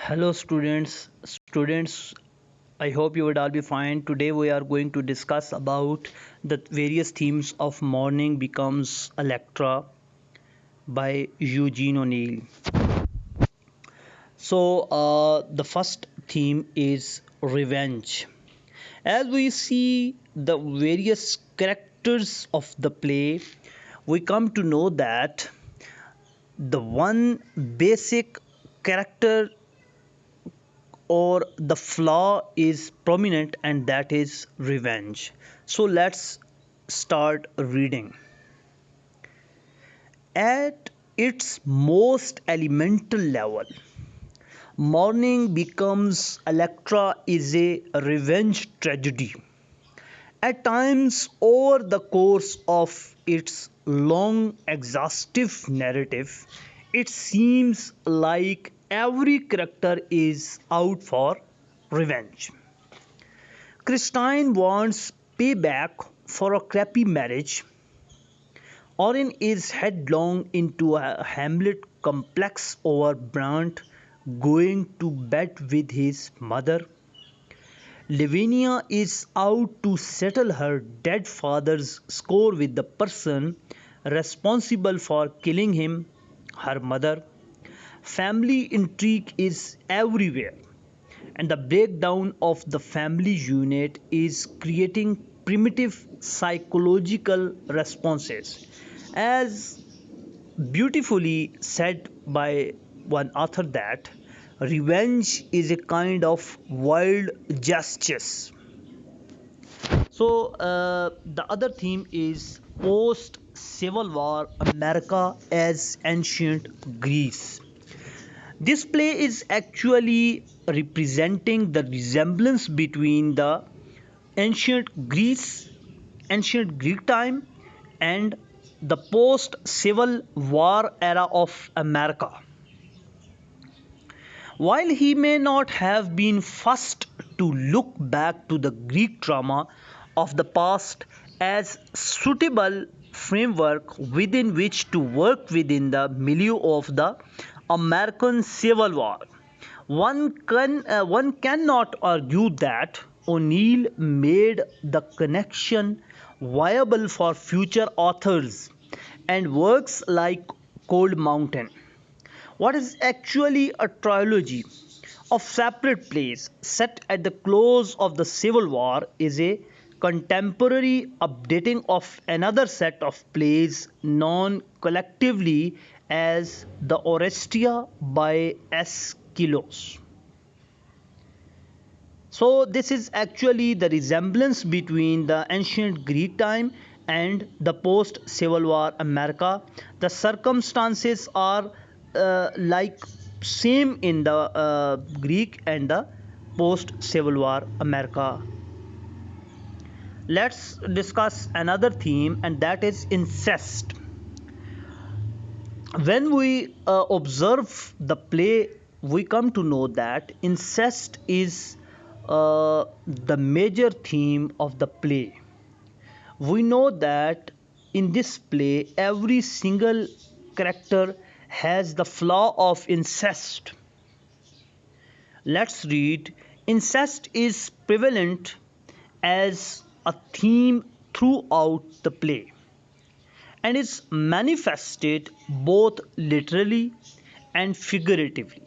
Hello students, I hope you would all be fine. Today we are going to discuss about the various themes of Mourning becomes Electra by Eugene O'Neill. The first theme is revenge. As we see the various characters of the play, we come to know that the one basic character or the flaw is prominent, and that is revenge. So let's start reading. At its most elemental level, Mourning becomes Electra is a revenge tragedy. At times, over the course of its long, exhaustive narrative, it seems like every character is out for revenge. Christine wants payback for a crappy marriage. Oren is headlong into a Hamlet complex over Brant going to bed with his mother. Lavinia is out to settle her dead father's score with the person responsible for killing him, her mother. Family intrigue is everywhere, and the breakdown of the family unit is creating primitive psychological responses. As beautifully said by one author, that revenge is a kind of wild justice. The other theme is post Civil War America as ancient Greece. This play is actually representing the resemblance between the ancient Greece, ancient Greek time, and the post Civil War era of America. While he may not have been first to look back to the Greek drama of the past as suitable framework within which to work within the milieu of the American Civil War, one cannot argue that O'Neill made the connection viable for future authors and works like Cold Mountain. What is actually a trilogy of separate plays set at the close of the Civil War is a contemporary updating of another set of plays known collectively as the Orestia by Aeschylus. So this is actually the resemblance between the ancient Greek time and the post Civil War America. The circumstances are like same in the Greek and the post Civil War America. Let's discuss another theme, and that is incest. When we observe the play, we come to know that incest is the major theme of the play. We know that in this play, every single character has the flaw of incest. Let's read. Incest is prevalent as a theme throughout the play and is manifested both literally and figuratively.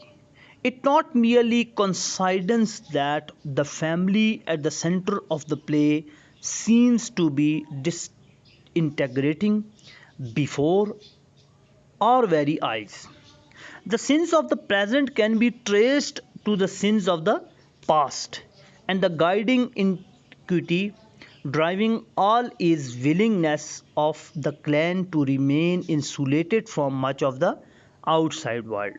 It not merely coincides that the family at the center of the play seems to be disintegrating before our very eyes. The sins of the present can be traced to the sins of the past, and the guiding iniquity driving all is willingness of the clan to remain insulated from much of the outside world.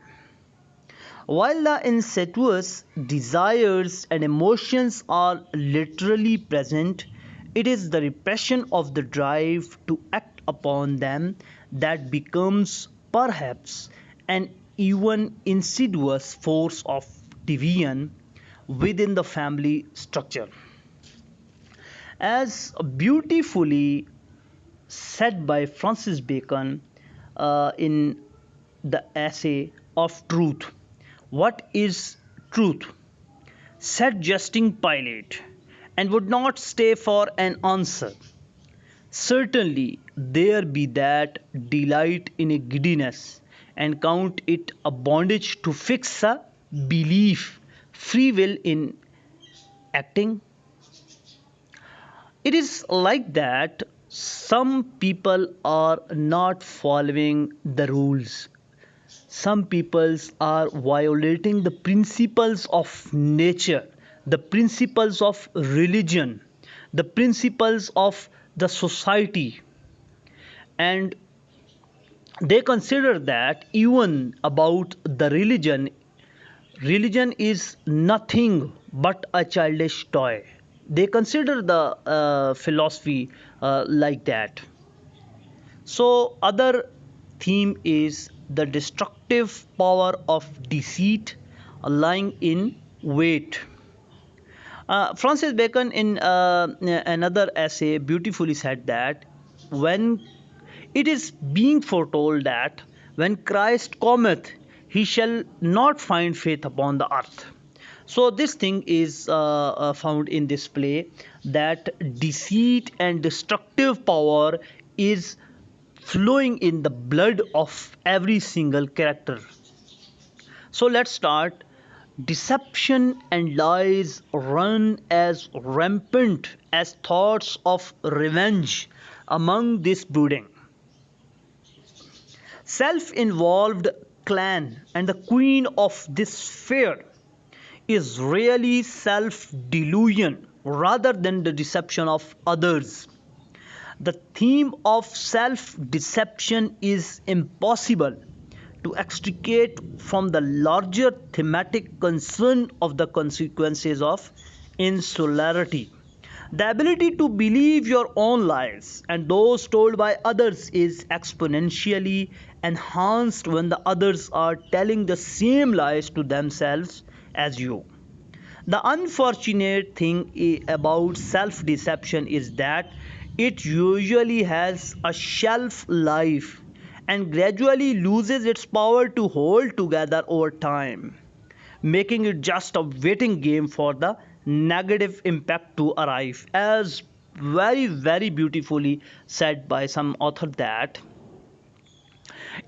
While the incestuous desires and emotions are literally present, it is the repression of the drive to act upon them that becomes perhaps an even insidious force of division within the family structure. As beautifully said by Francis Bacon in the essay of truth, what is truth, said jesting Pilate, and would not stay for an answer. Certainly there be that delight in a giddiness, and count it a bondage to fix a belief, free will in acting. It is like that some people are not following the rules. Some peoples are violating the principles of nature, the principles of religion, the principles of the society, and they consider that even about the religion is nothing but a childish toy. They consider the philosophy like that. So other theme is the destructive power of deceit lying in wait. Francis Bacon, in another essay, beautifully said that when it is being foretold that when Christ cometh, he shall not find faith upon the earth. So this thing is found in this play, that deceit and destructive power is flowing in the blood of every single character. So let's start. Deception and lies run as rampant as thoughts of revenge among this brooding. Self involved clan and the queen of this fair is really self delusion rather than the deception of others. The theme of self deception is impossible to extricate from the larger thematic concern of the consequences of insularity. The ability to believe your own lies and those told by others is exponentially enhanced when the others are telling the same lies to themselves as you. The unfortunate thing about self deception is that it usually has a shelf life and gradually loses its power to hold together over time, making it just a waiting game for the negative impact to arrive. As very beautifully said by some author, that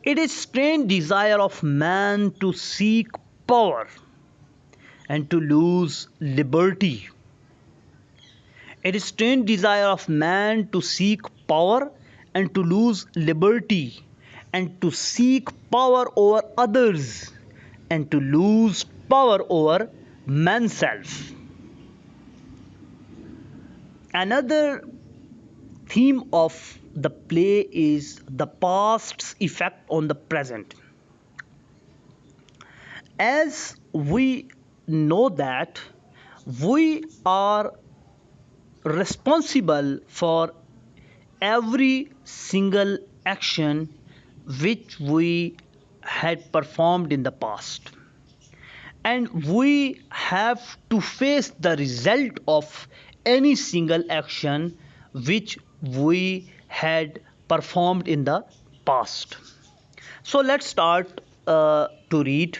it is strange desire of man to seek power and to lose liberty. It is strange desire of man to seek power and to lose liberty, and to seek power over others and to lose power over manself. Another theme of the play is the past's effect on the present. As we know that we are responsible for every single action which we had performed in the past, and we have to face the result of any single action which we had performed in the past. So let's start to read.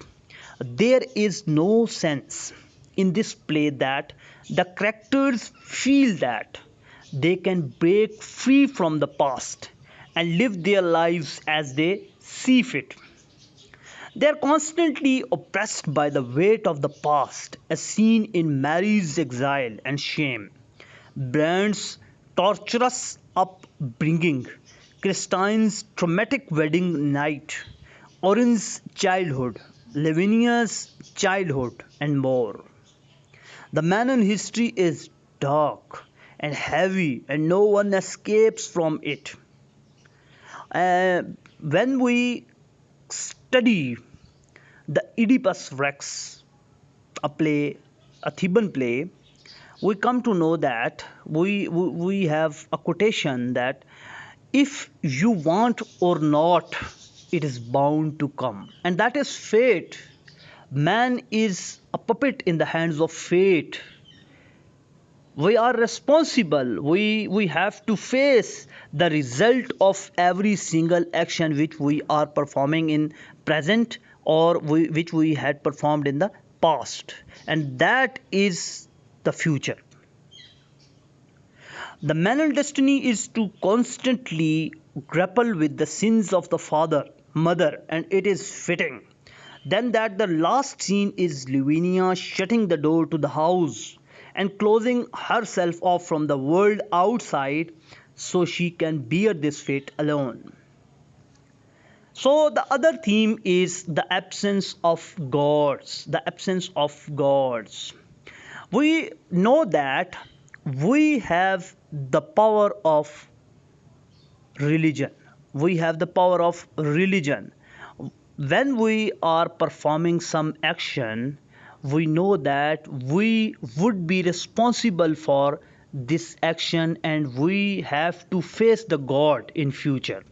There is no sense in this play that the characters feel that they can break free from the past and live their lives as they see fit. They are constantly oppressed by the weight of the past, as seen in Mary's exile and shame, Brand's torturous upbringing, Christine's traumatic wedding night, Orin's childhood, Lavinia's childhood, and more. The Manon history is dark and heavy, and no one escapes from it. Uh, when we study the Oedipus Rex, a play, a Theban play, we come to know that we have a quotation that if you want or not, it is bound to come, and that is fate. Man is a puppet in the hands of fate. We are responsible. We have to face the result of every single action which we are performing in present, or which we had performed in the past, and that is the future. The man's destiny is to constantly grapple with the sins of the father, mother, and it is fitting. Then that the last scene is Lavinia shutting the door to the house and closing herself off from the world outside so she can bear this fate alone. So the other theme is the absence of gods. The absence of gods. We know that we have the power of religion. We have the power of religion. When we are performing some action, we know that we would be responsible for this action and we have to face the God in future.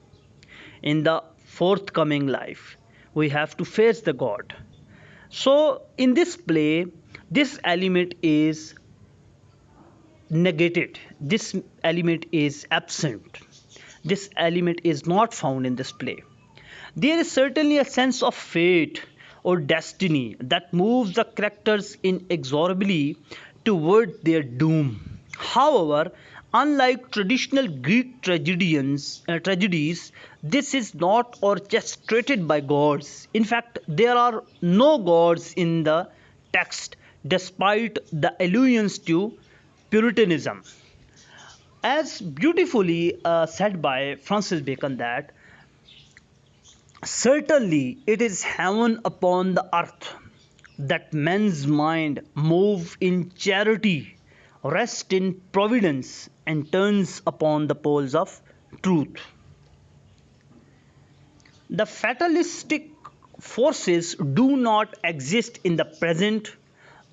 In the forthcoming life, we have to face the God. So in this play, this element is negated, this element is absent, this element is not found in this play. There is certainly a sense of fate or destiny that moves the characters inexorably toward their doom. However, unlike traditional Greek tragedies, this is not orchestrated by gods. In fact, there are no gods in the text, despite the allusions to Puritanism. As beautifully said by Francis Bacon, that certainly it is heaven upon the earth that men's mind move in charity, rest in providence, and turns upon the poles of truth. The fatalistic forces do not exist in the present,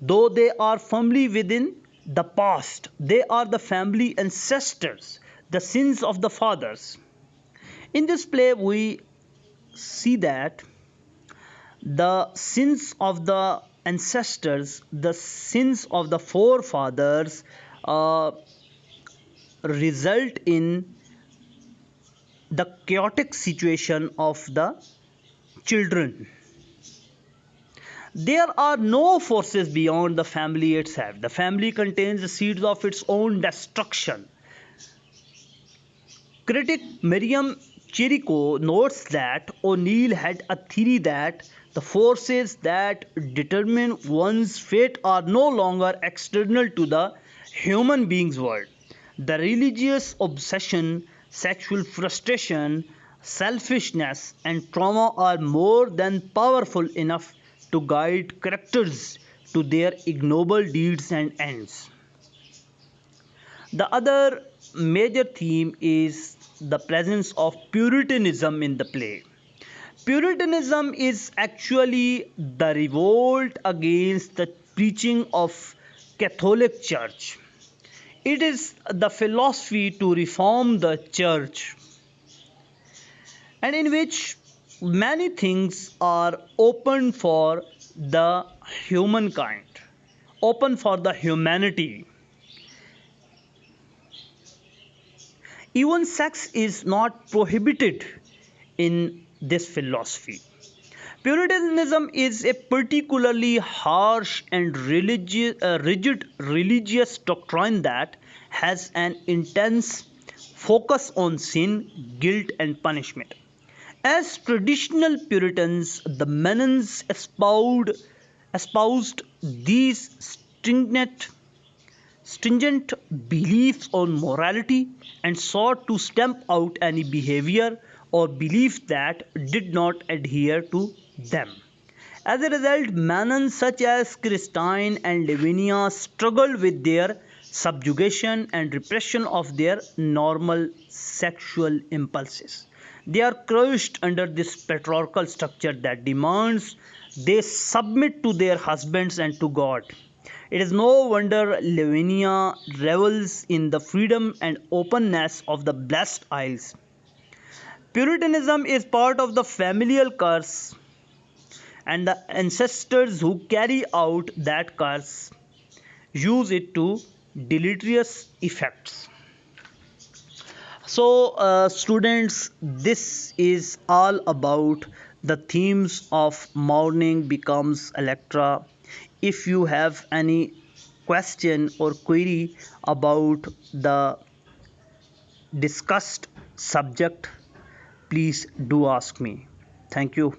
though they are firmly within the past. They are the family ancestors, the sins of the fathers. In this play, we see that the sins of the ancestors, the sins of the forefathers, uh, result in the chaotic situation of the children. There are no forces beyond the family itself. The family contains the seeds of its own destruction. Critic Miriam Chirico notes that O'Neill had a theory that the forces that determine one's fate are no longer external to the human being's world. The religious obsession, sexual frustration, selfishness, and trauma are more than powerful enough to guide characters to their ignoble deeds and ends. The other major theme is the presence of Puritanism in the play. Puritanism is actually the revolt against the preaching of Catholic Church. It is the philosophy to reform the church, and in which many things are open for the humankind, open for the humanity. Even sex is not prohibited in this philosophy. Puritanism is a particularly harsh and rigid religious doctrine that has an intense focus on sin, guilt, and punishment. As traditional Puritans, the Menons espoused these stringent beliefs on morality and sought to stamp out any behavior or belief that did not adhere to them. As a result, Manons such as Christine and Lavinia struggled with their subjugation and repression of their normal sexual impulses. They are crushed under this patriarchal structure that demands they submit to their husbands and to God. It is no wonder Lavinia revels in the freedom and openness of the Blessed Isles. Puritanism is part of the familial curse, and the ancestors who carry out that curse use it to deleterious effects. So, students, this is all about The themes of mourning becomes Electra. If you have any question or query about the discussed subject, please do ask me. Thank you.